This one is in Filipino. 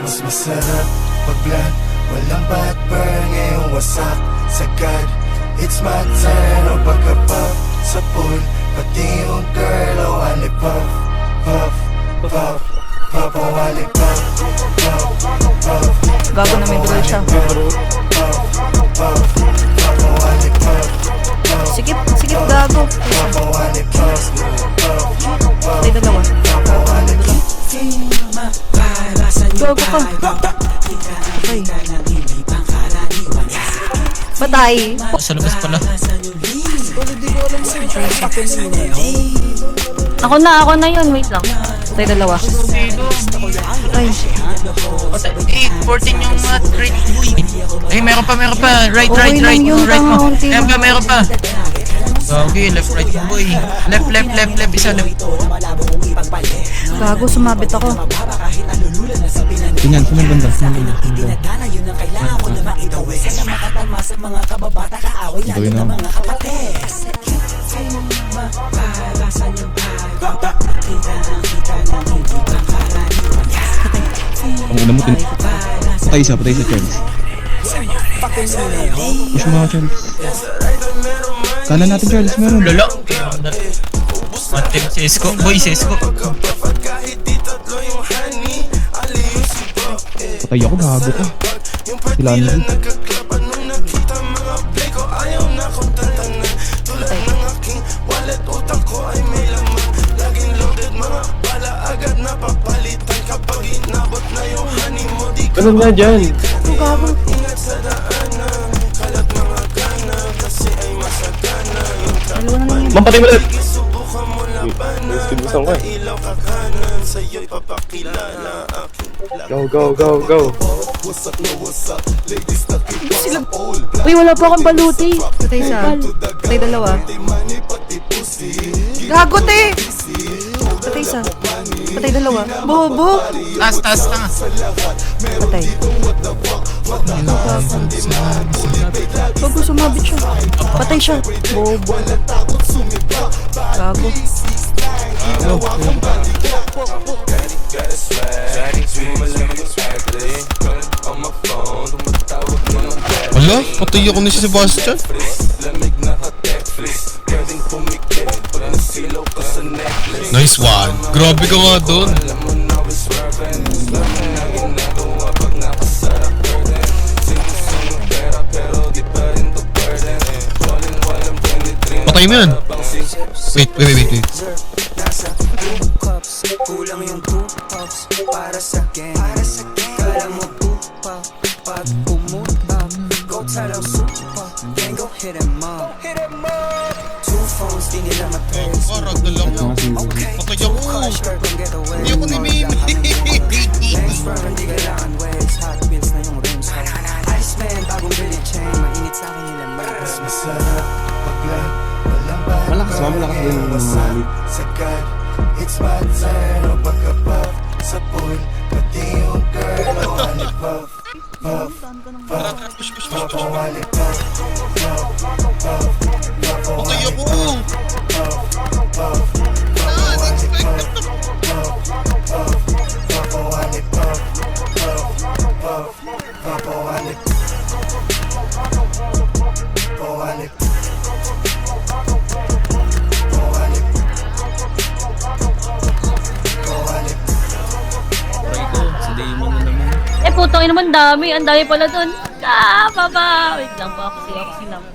Mas masarap pag blunt, walang bad burn. Ngayong wasak, sagad, it's my turn. O pagka-puff sa pool, pati yung girl. O wali puff, puff, puff, puff. O wali puff, puff, puff. Gago na may drill siya. Sikip, sikip gago. Tay dalawa. Gago ka. Patay. Patay. Sa labas pala. Ako na yun. Wait lang. Tay dalawa. Ay. 14 yung right. Ay, meron pa. Right. Okay lang yun, Right mo. kaunti lang. Meron pa. Okay, left, right, boy. Left, isa left. Gago, sumabit ako. Tingnan, sumang banda. Gawin na. Ang una mo, patay isa, Charles. Push mo mga Charles. Kanan natin, Charles, meron. Lolo. Matim, Sesko. Boy, Sesko. Patay ako, gago ka. Kailangan nyo. Ganun nga dyan. Ang gago. Dalawa na lang yun. Mampatay mo ulit. Skibbusan ko eh. Go. Sila. Uy, wala pa akong baluti. Patay isa. Patay dalawa. Gago, te! Patay isa. Patay dalawa. Bobo! Taas. Patay. Gago, sumabit siya. Patay siya. Bobo. Gago. Wala, patay ako ni si Sebastian. Nice one. Grabe ka nga doon. Patay mo yan. Wait. Kulang yung 2 puffs para sa akin. Kala mo pupa pag pumunta. Go tell them super, then go hit him up. 2 phones, di nila ma-trace. Parang dalang mo. Patay ako. Hindi ako ni Mimi. Thanks for hindi kailangan waves. Hot wheels na yung rims ko. Iceman, bagong billy chain. Mainit sa akin nila mas masarap pag-vlog. Malakas din yung mali. Sagad, it's my turn. O pagka-puff sa pool, pati yung girl. O wali puff, puff, puff. O wali puff, puff, puff. Patay ako. Putang ina naman dami. Ang dami pala dun. Baba. Wait lang po. Ako lang.